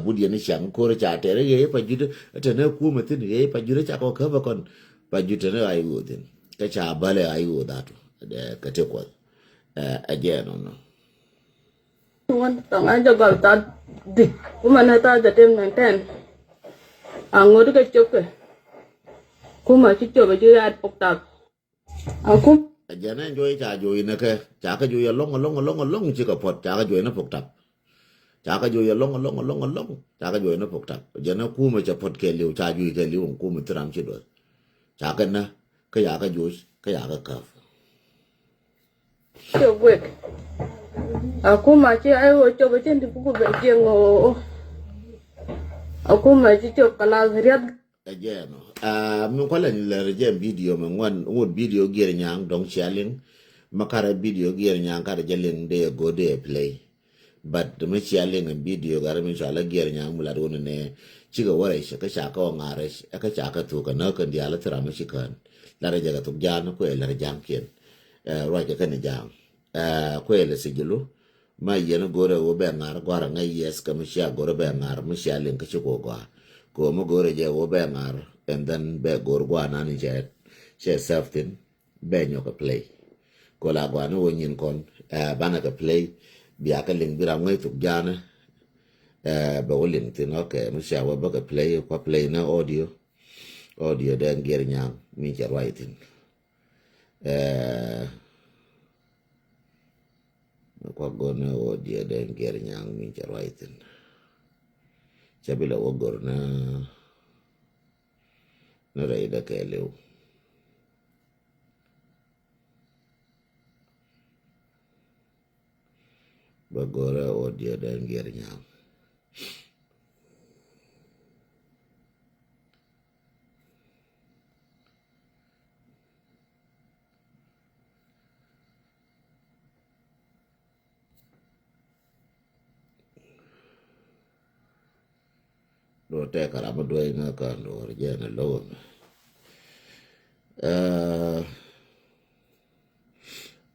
budi ni chang ko cha te re ye pa jude te ne ku me tin ye pa jude cha ko ka ba kon pa jude ne ai u tin ka cha bale ai u da to de ka te ko again no Wan tang aja gal ta dik kuma na ta da tem nan ten angod ka choke kuma chi chobe ju ya pok tak aku again enjoy cha jo ina ka cha ka jo ya long chi ka pot cha ka jo na pok tap cha ka jo ya long cha ka jo na pok tap jana ku me cha pot ke liu cha ju ke liu ku me tram chi do cha ka na ka ya ka jo ka ya ka chobe aku ma chi ai wo chobe chen di ku be jeng o aku ma chi chobe kala riat again mun ko len le je video me ngon wod video gier nyang dong chaling makara video gier nyang ka de len de go de play but me chaling video gar mi sala gier nyang mula do ne ci ga wara shi ka sha ka ngare shi ka sha ka to ka na kan dia la tra mi shi kan la re ja ga to jan ko la re jam ken ro ja kan jam ko le sigilu ma yena gore wo be ngar gwara ngai yes ka mi sha gore be ngar mi chaling ka ci ko gwa ko mo gore je wo be ngar and then be gor gwa na ni je she saftin be nyo ka play ko la gwa no nyin kon bana ka play bia ka ling bira ngai tuk jana be wo ling tin okay mo sha wo ba ka play ko play na audio den ger nyang mi je writing ko go na audio den ger nyang mi je writing chabila wo gor na raida ka lew bagora audio dan ger nyang do te karama do nga ka do je na lo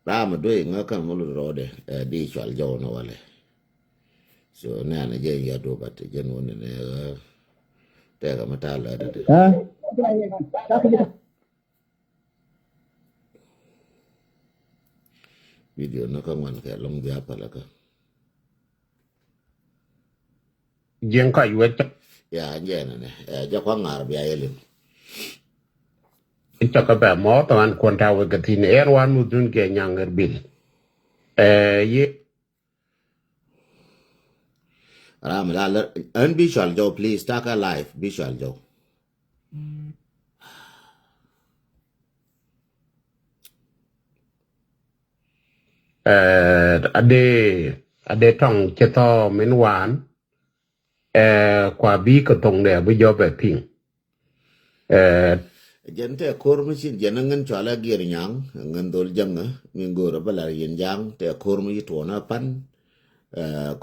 rama do nga ka mo ro de di chwal jo no wale so na na je ya do bat je no ne te ka mata la de video na ka man ka long dia pala ka Jeng ka yuet ya je na ne ja kwa ngar bia yelim cha ka ba mo to an kon ta we gatin er wan mu dun ge nyanger bil ye rama la an bi chwal jo please taka live bi chwal jo ade tong che to men wan kwa bi ko tong de bu jo be ping gente kor machine jana ngan chala gier nyang ngan dol janga min gora bala yen jang te kor mi to na pan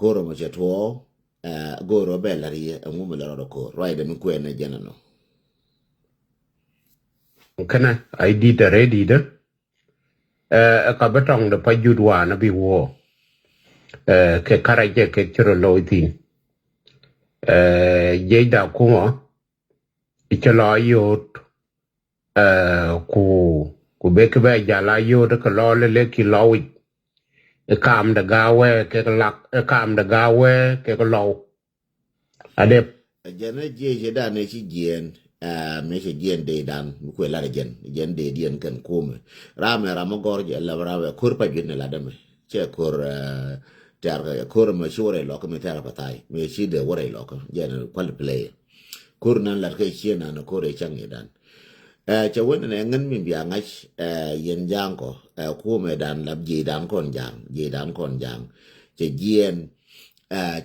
kor ma che to goro bela ri amu mala ro ko ride mi kwene jana no kana ai di da ready da ka ba tong de pa ju wa na bi wo ke kara je ke chro lo tin ye da ko ichlo yot ku be ke ba ja la yo de ko lo le ki lo wi kam da gawe ke lak kam da gawe ke ko lo ade jana je da ne chi gien me che gien de dan mi kwe la gen de dien kan kume rame ramo gor je la rame kur pa gin la dame che kur tar kur ma shure lo ko mi tar patai me chi de wore lo ko jana kwal play kur nan la ke chi na no kore chang dan che won ne ngan min bia ngach yen jang ko ku me dan lab ji dan kon jang che gien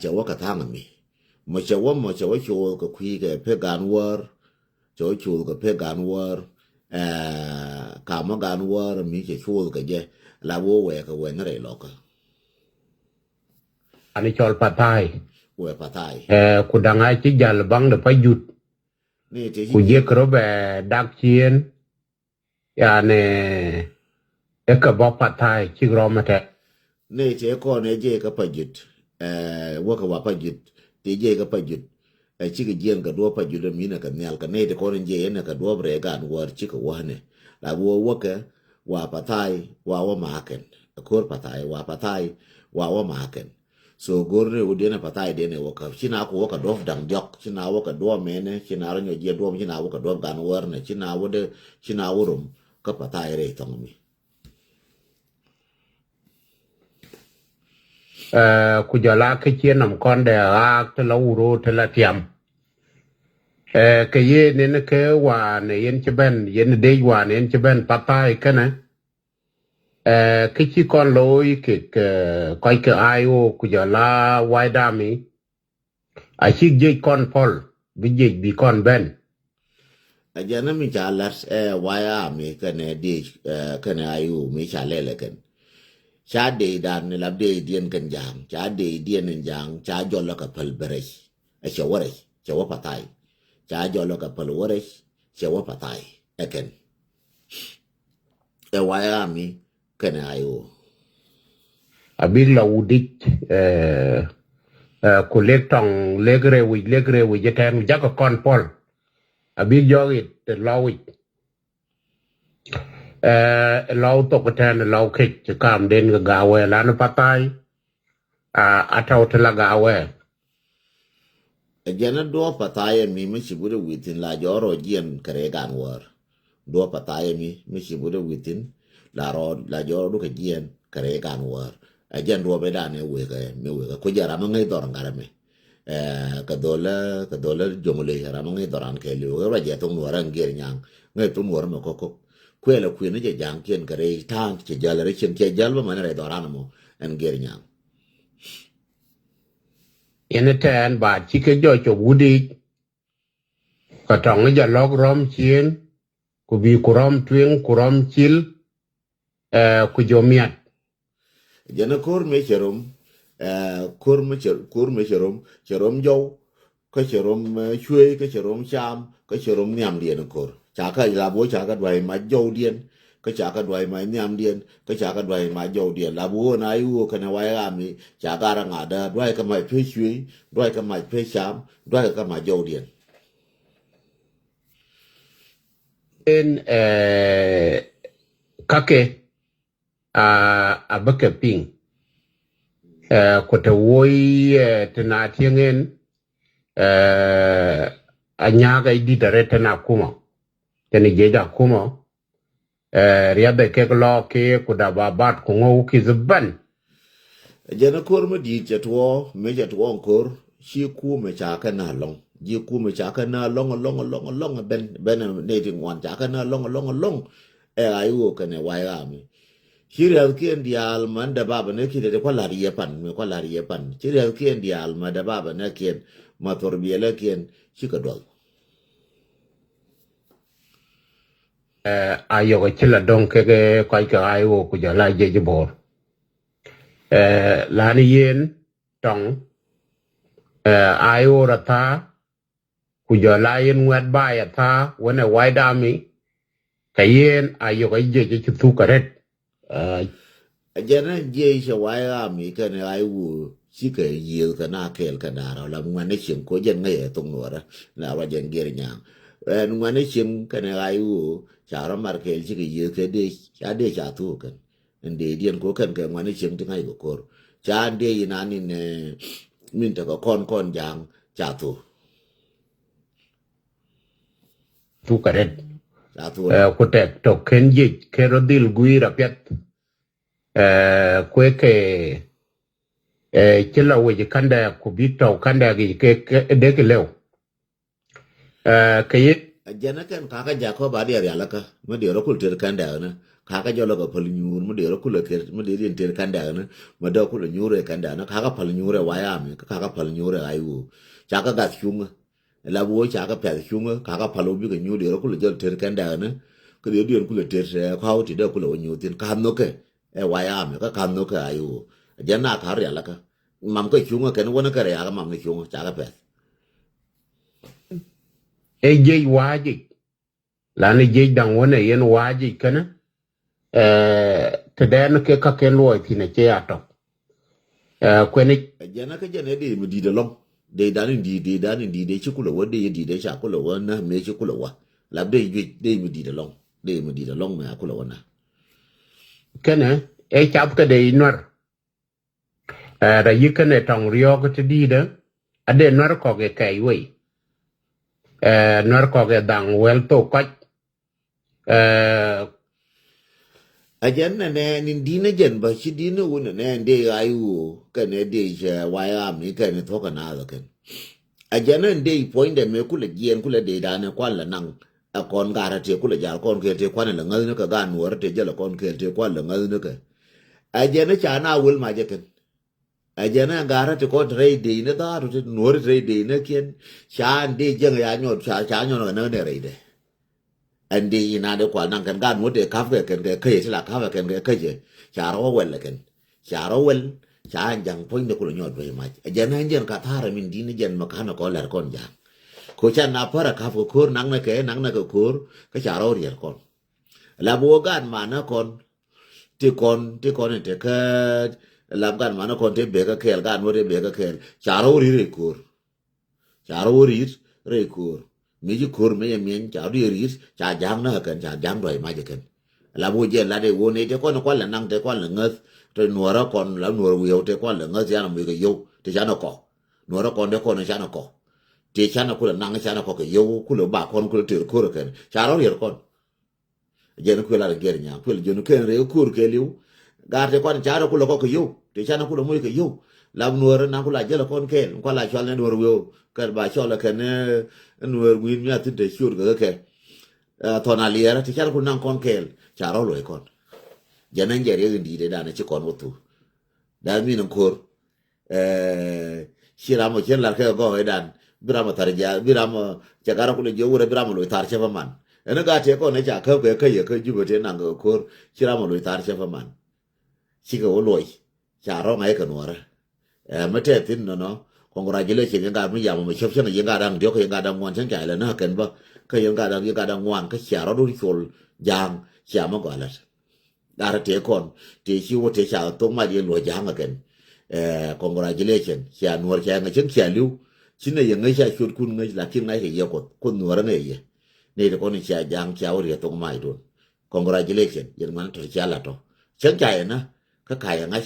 che wa ka thang mi mo che wa chu ko khui ke pe gan war cho chu ko pe gan war ka ma gan war mi che chu ko je la wo we ka we na re lo ka ani chol patai we patai ku danga chi jal bang de pa yut ni te ku je kro be dak chien yani e ka bo patai chi ro mate ne che ko ne je ka pa jit wo ka wa pa jit te je ka pa jut ai chi ka jien ka do pa jut mi na ka nyal ka ne te ko je ne ka do bre gan war chi ka wa ne la wo ka wa pa tai wa ma ken ko pa tai wa pa tai wa ma ken so gorne wo dena pa tai dene wo ka china ko ka do dang jok china wo ka do me ne china ro je do china wo ka do gan war ne china wo de china wo rum ka pa tai re tong mi ku jala ke chien nam kon de ak te lo ro te la tiam ke ye ne ke wa ne yen chben yen de wa ne yen chben patai kana ke chi kon loy ke koi ke ayo ku jala wai da mi a chi je kon pol bi je bi kon ben ajana mi cha lat wa ya mi ka ne di ka ne ayu mi cha le ken cha de dan ne la de dien kan jang cha de dien ne jang cha jo la ka pal bere a cha wore cha wa patai cha jo la ka pal wore cha wa patai eken wa ya mi ka ne ayu a big la udik ku lek tong legre wi jeten ja ko kon pol a big jogit te lawi law to ko tan law ke kam den ga gawe la no patai a taw te la gawe ajana do patai mi mi chi bude witin la joro jien kare gan war do patai mi chi bude witin la joro du ka jien kare gan war ajan do be dane we ka me we ko jara ma ngai dor ngara me ka dola jomule jara ma ngai doran ke lu ra je tong wara ngir nyang ngai tong wara ma ko kwela kwina je jang kien kare tan che jala re chen che jalba ma ne doran mo en ngir nyang ene tan ba chi ke jo cho wudi ka tong ja log rom chien ku bi kurom twing kurom chil ku jomiat jana kor me cherom kor me cherom jow ka cherom chue ka cherom cham ka cherom nyam dien kor cha ka la bo cha ka dwai ma jow dien ka cha ka dwai ma nyam dien ka cha ka dwai ma jow dien la bo na yu ka na wai ga mi cha ka ra nga da dwai ka mai phe chue dwai ka mai phe cham dwai ka ma jow dien en kake a baka ping ko te woi te na tiengen a nyaga di dare te na kuma te ni jeja kuma riabe ke lo ke ku da babat ko ngo ki zban jana kor me di chatwo me chatwo kor shi ku me cha ka na long ji ku me cha ka na long ben ne ti ngwan cha ka na long ayu ka ne wai ga mi Chirial kien dial man da baba ne kide de kwala riepan me kwala riepan chirial kien dial ma da baba ne kien ma torbiela kien chikadol ayo ko chila don ke ko ka ayo ku ja la je bor la ni yen tong ayo rata ku ja la yen wet ba ya ta wona wai da mi kayen ayo ko je tu karet ajana je che wai ga mi ka ne ai wu chike yil ka na kel ka na la ngwan ne chin ko jen ngai tong no ra na wa jen ger nyang ngwan ne chin ka ne ai wu cha ra mar kel chike yil ke de cha tu kan ende dien ko kan ke ngwan ne chin tingai ko kor cha de ina ni ne min ta ko kon jang cha tu karet ko tek to ken je ke rodil guira pet kwe ke chila we kanda ku bito kanda gi ke de ke lew ke ye jana kan kaka jako ba dia ya laka ma dia ro kul ter kanda na kaka jolo ko pal nyur ma dia ro kul ter ma dia ter kanda na ma da kul nyure kanda na kaka pal nyure waya mi kaka pal nyure ayu chaka ga chunga la bo chaka pe chunga kaka palo bi ga nyure ro kul jol ter kanda na ke dia kul ter ko ti da kul nyu tin kan no ke waya mi ka kan no ke ayu jana ka ya laka mam ko chunga ken wona ka ya mam ni chunga chaka pe je waji la ni je dan wona yen waji kana te den ke ka ke loy ti ne che ato ko ni jana ka jana di mi di de long de dan indi de chukula wa de di de chakula wa na me chukula wa la de mi di de long de mi di de long ma kula wa na kene e chap ka de nor ra yikene tong rio ko ti de ade nor ko ge kai we nor ko ge dang wel to ko ajan na ne nin dina jen ba shi dina wuna ne de ayu ka ne de je waya mi ka ne to kana da kan ajan na de point de me kula gien kula de da ne kwala nang a kon gara te kula jar kon ke te kwana la ngal ne ka ga nuwar te jala kon ke te kwala ngal ne ka ajan na cha na wul ma je kan ajan na gara te ko tre de ne da ru te nuwar tre de ne kien cha de jeng ya nyo cha nyo na ne re de andi ina de kwal nang kan gan wote kaf ke ken ke ke sila kaf ke ke je charo wel ken charo wel cha jang point de kulo nyot be ma jen jen ka thara min din jen ma kana ko ler kon jang ko cha na para kaf ko kur nang na ko kur ka charo rier kon la bo gan ma na kon ti kon te ka la gan ma na kon te be ka kel gan wote be ka kel charo ri re kur mi ji kur me mien cha ri ri cha jang na kan cha jang doi ma je kan la bu je la de wo ne te kon la nang te kon la ngas te nuora kon la nuora wi te kon la ngas ya na mi ge yo te cha na ko nuora kon de kon cha na ko te cha na ku la nang cha na ko ke yo ku lo ba kon ku te ku ro kan cha ro ri kon je na ku la ge nya ku le je no ken re ku ke liu ga te kon cha ro ku lo ko ke yo te cha na ku lo mu ke yo la nuora na ku la je la kon ken ko la cha le nuora wi ka ba cha la ken nuor win mi atin te shur ga ke tona liera ti char ku nan kon kel charo lo kon janan jere ndi de dana ci kon wutu da mi nan kor shiramo chen la ke go edan biramo tarja biramo chagara ku le jowure biramo lo tar che man ena ga te ko ne cha ka ke ye ke jubo te nan go kor shiramo lo tar che man ci go lo charo ngai ka nuora mate tin no congratulations yang ga mi ya mo chop chen yang ga dang dio ke yang ga dang wan chen chai la na ken ba ke yang ga dang wan ke cha ro du chol jang cha ma ga la da ra te kon te chi wo te cha to ma ye lo jang ken congratulations cha nuor cha nga chen cha liu chin ne yang ngai cha chut kun ngai la kin ngai ye ko kun nuor ne ye ne de kon cha jang cha wo ye to mai do congratulations yang man to cha la to chen cha na ka kai ngai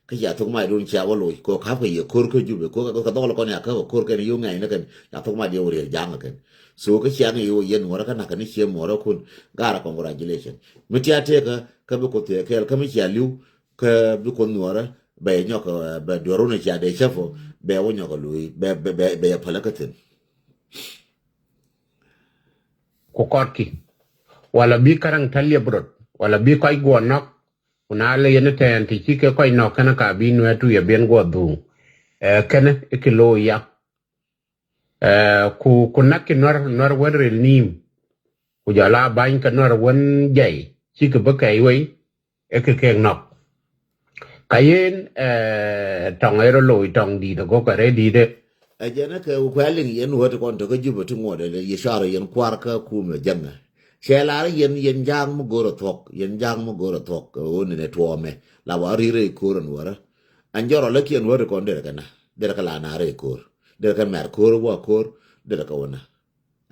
cái giờ thông mai luôn chào lôi cô khắp cái giờ cô giúp cô cái đó là con nhà cô cái yêu ngày nó cần giờ thông mai điều rồi giang cái số cái xe này yêu yên mua cái nào cái này xe mua đó kun gara congratulation mới chia thế cái bữa cô thế cái mới chia lưu cái bữa con mua đó bé nhỏ cái bé đồ rồi này chia để chef bé ông nhỏ cái lùi bé phải là cái thìn ko korki wala bi karang talia brot wala bi koy go nok una le yene ten ti ci ke koy nok kana ka bi no tu ye ben go du kene ikilo ya ku nakki nor wer nim ku jala bañ ka nor won jay ci ke ba kay we e ke nok kayen tongero loy tong di do go ka re di de ajana ke kwalin yen wote kon to ko jubo to ngode le yisharo yen kwar ka kume janna shelar yen jang mo goro thok woni ne tuome la wari re kuron wara anjoro le kien wote kon de kana de ka la na re kur de ka mer kur wo kur de ka wona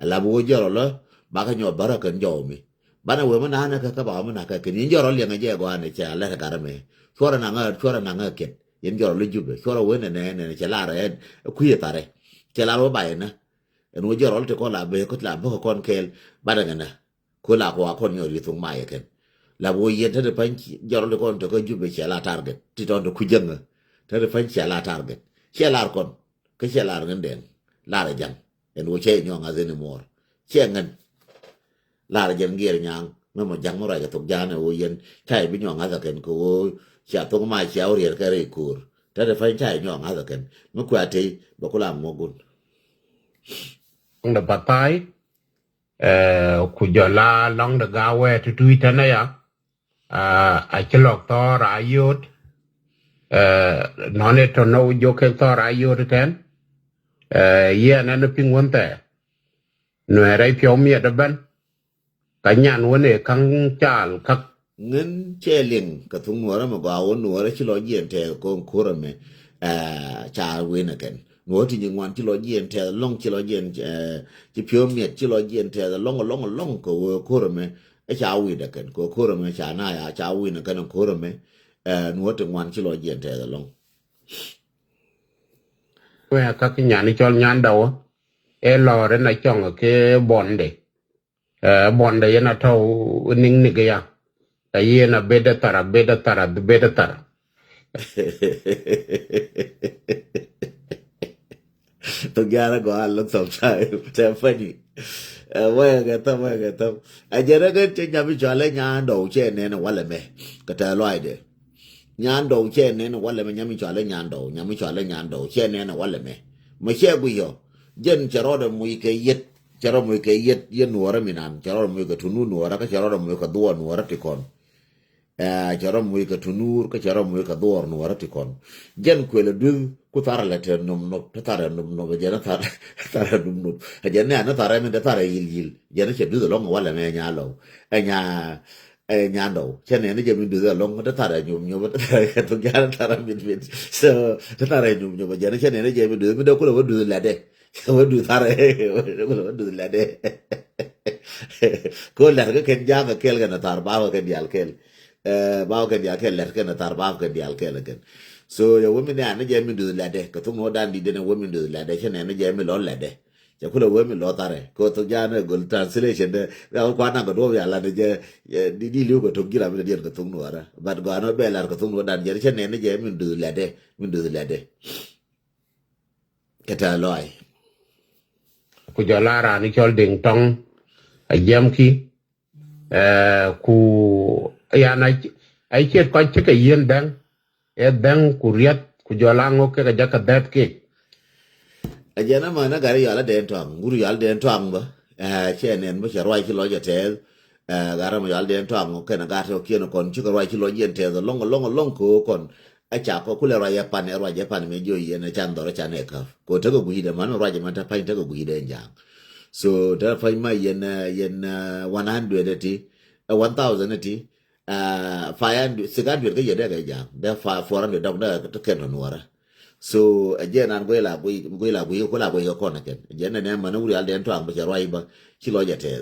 ala bo joro la ba ka nyo bara kan jomi bana we mana na ka ba mana ka kin joro le ngaje go ane cha la ka rame chora na nga ken yen joro le jube chora we ne cha la re ku ye tare cha la ro ba na en wo joro te ko la be ko la bo kon kel bana ngana ko la ko kon yo li tung mai ken la bo ye te pan joro le kon to ko jube cha la target ti don ku jenga te pan cha la target cha la kon ke cha la ngen den la re jang en wo che nyo nga zeni mor che ngen la re jang gier nyang me mo jang mo ra ga tok jana wo yen chai bi nyo nga za ken ko cha tung mai cha o rier ka re kur te pan chai nyo nga za ken mo kwa te bo ko la mo gun nda batai ku jola long da gawe tu tuita na ya a chilok to rayot none to no jo ke to rayot ten ye na no ping wonte no rai pyo mi da ban ka nyan wone kang chal kak ngin che ling ka tung nuora ma ga won nuora chi lo yen te ko kura me cha we na ken ngồi thì những ngoan chỉ lo yên theo long chỉ lo yên chỉ phiêu miệt chỉ lo yên theo long cô rồi mày ấy cháu uy được cái cô rồi mày cháu này à cháu uy nó cái nó cô rồi mày ngồi thì ngoan chỉ lo yên theo long que các cái nhà này cho nhàn đầu á e lò đấy này chọn ở cái bọn đấy nó thâu ninh nị cái ya tại vì nó beda tara Together go out look sometime. They're funny. Where get them, where get them. I get a good thing. I'm jolly yan do chain and a wallame. Got a loide. Yan do chain and a wallame, Yamichola yando, chain and a wallame. My share we yo. Jen Charodam we can yet. Charom we can yet yen waraminan. Charom we got to noon or a charodam we could do on waraticon. Charom we got to noor, Charom we could do on waraticon. Jen quilla do. Kutara letter no tatara no janatara tara no a jana tara and the tara yil jana do the long wall and yalo and yando chen and jim do the long the tara you to janatara midwit so the tara you jana chen and jim do the cool do the ladder so do tara do the ladder cool like can jam a kill and a tar bow can yal kill bow can yakel let can a tar bow can yal kill again. So the women there, Jamie do the ladder, Katumo Dandy didn't women do the ladder, and Jamie Lord ladder. Jakula women lotare, go to Jana, good translation. The Alquana Godovia ladder, did you go to get up with the Katunwara, but go on bell or Katumo Dan Jerichan and Jamie do the ladder, do the ladder. Cataloy. Kujalara ni chol ding tong a yamki ku yana ai chet ko chike yen dang e dang kuriat kujolango ke jaka dat ke A gentleman, I got a yalla den tongue, Gurial den tongue, Chen and Bush, a right lawyer tell, Garamayal den tongue, can a gato kinocon, chicken right lawyer tell the long cook a chap or cooler raya pan, a Japan, made you and a chandor chaneka. Go to go with a man, regiment, a pint of weed and young. So therefore, my yen 100 1,000 500 600 cái gì đấy cái dạng để 400 đồng đó cái kén nó nuora so again an quay là có là quay có con again again này mà nó real đến toang bây giờ rồi ba chỉ lo vậy thế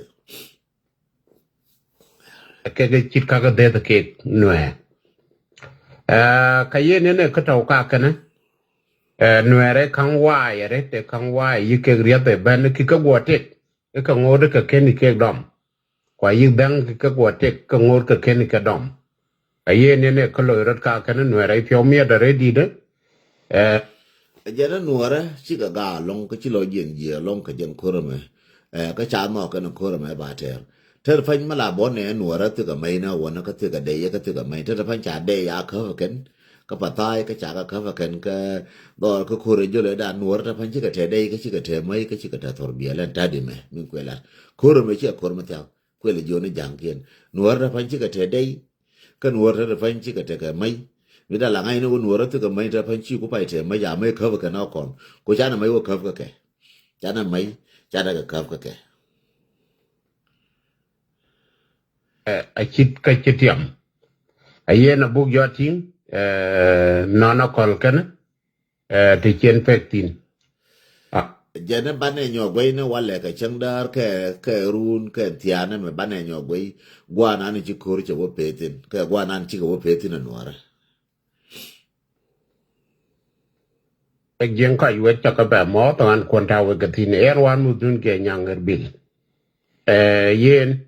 cái chit ka ga de ke noe ka ye ne ka tau ka kana noe re kan wa ye re te kan wa yi ke ria te ban ki ka go te ka ngode ka ken ke dom kwa yi dang ka go te ka ngode ka ken ka dom aye ne ka lo rat ka kana noe re pyo mi da re di de again nuora chỉ cả gà long cái chỉ lo diện gì long cái dân khorme cái cha nó cái nó khorme ba thế thế phanh mà là bọn này nuora từ cái mấy nó nó cái từ cái đây cái từ cái mấy thế phanh cha đây à khờ cái bà tai cái cha cái khờ cái đó cái khore jo le da nuora phanh chỉ cái thế đây cái chỉ cái thế mấy cái chỉ cái thế thor bia lên ta đi mày mình quên là khorme chỉ khorme theo quên là jo nó giang kiên nuora phanh chỉ cái thế đây cái nuora phanh chỉ cái thế cái mấy vì đó là ngay nó nuora từ cái mấy ra phanh chỉ có phải thế mấy giờ mấy khờ cái nó còn có cha nó mấy có khờ cái cha nó mấy cha nó cái khờ cái a chit ka chitiam aye na bug yo tin no no kol kana te chen pektin jana bane nyo gwai na wale ka changdar ke run ke tiana me bane nyo gwai gwana ni chikor che wo petin ke gwana ni chiko wo petin na nuara ek jen ka yuet cha ka ba mo to an kon ta we ka tin er wan mu dun ke nyanger bil yen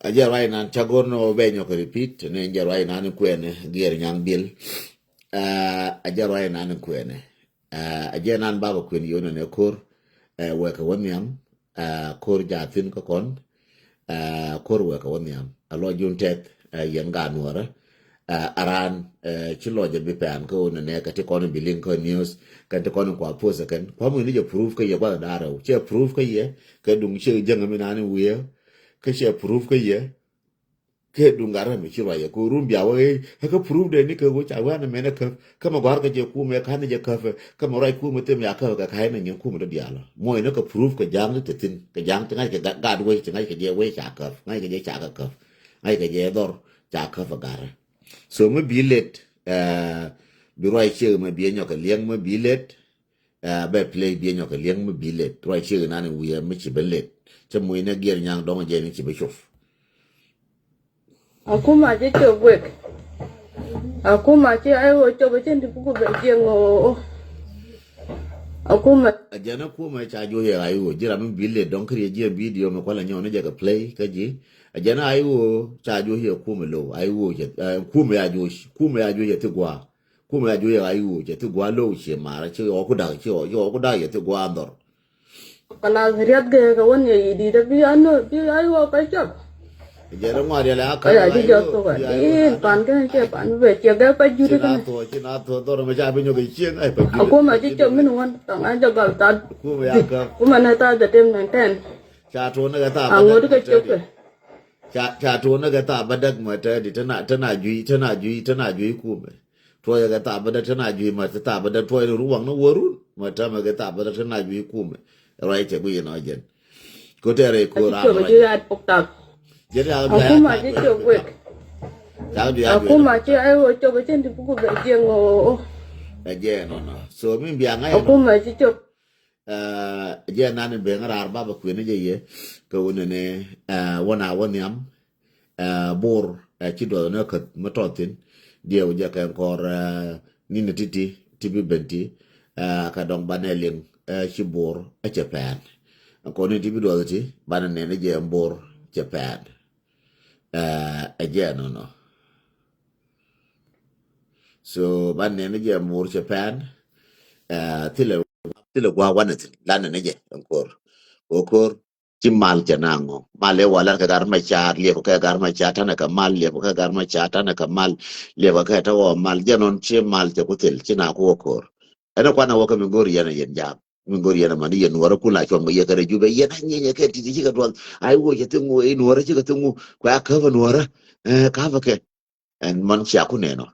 aja rai nan chagorno be nyo ko repeat ne nja rai nan kwene gier nyang bil aja rai nan kwene aja nan baba kwen yono ne kor we ka wonyam kor jatin ko kon kor we ka wonyam alo juntet yen ga nuara aran chilo je bi pan ko ne ka ti kon bilin ko news ka ti kon ko post kan ko mu ni je proof ka ye ba daro che proof ka ye ka dung che jeng mi nan wiye cái xe proof cái gì cái đúng gara mình chỉ vậy cô room biao ấy cái proof đấy ní cái cô chả quen này cái mà gọi cái gì cô mẹ khán này cái mà rồi cô mới tìm nhà cái này những cô mới được dial mỗi nó cái proof cái giang nó tin cái giang cái ngay cái gạt quay cái ngay cái gì quay chả cái ngay cái gì chả cái ngay cái gì đó chả cái và gara so mới billet bị rồi chơi mà bị nhau cái liang mới billet be play bi nyo ka lieng me bilet roi chi na ne wi me chi belet che mui ne gier nyang dong je ni chi be shof aku ma je cho wek aku ma che ai wo cho be chen di ku be je ngo aku ma ajana ku ma cha jo ye ai wo jira me bilet dong kri je video me ko la nyo ne je ka play ka ji ajana ai wo cha jo ye ku me lo ai wo je ku me ya jo ye ti gwa ku me ya jo ye ai wo je ti gwa lo che ma ra che o ku da che o yo ku da ye ti gwa ndor kala riat ge ka won ye di da bi ano bi ai wo ka chap ajana ma re la ka ai ji jo to ga in pan ke che pan be che ga pa ju de ka chi na to do ma cha be nyo ke chien ai pa ju aku ma je cho min won tong a jo ga ta ku me ya ka ku ma na ta da tem nan ten cha to na ga ta a ngo de ka chop ke cha to na ga ta ba dak ma ta di tana ju ku me to ya ga ta ba da tana ju ma ta ba da to ya ruwang na woru ma ta ma ga ta ba da tana ju ku me rai che bu no jen ko te re ko ra cho be ju ya pok ta je ra aku ma je cho wek ta ju ya aku ma che ai wo cho be chen di ku be je ngo je no so min bi ngai aku ma je cho je na ne be ngara ba ba ku ne je ye ko ne wona wonyam bor ci do na ka ma totin dio ja ka kor ni ne titi tibi benti ka dong banelin ci bor a Japan ko ne tibi do ti ban ne je bor Japan again no so ban ne je bor Japan tile gwa wanat lan ne je kor ci mal ja nango male wala ka gar ma cha le ko ka gar ma cha ta na ka mal le ko ka gar ma cha ta na ka mal le ko ka ta wo mal janon ci mal te ko tel ci na ko kor ana kwa na wo ka mi gori yana yen jam mi gori yana mani yen wara kula chon ga yekare jube yen anye nya ka ti ci ka don ai wo je tungu e no wara ci ka tungu ko ka va no wara ka va ke en man cha ku ne no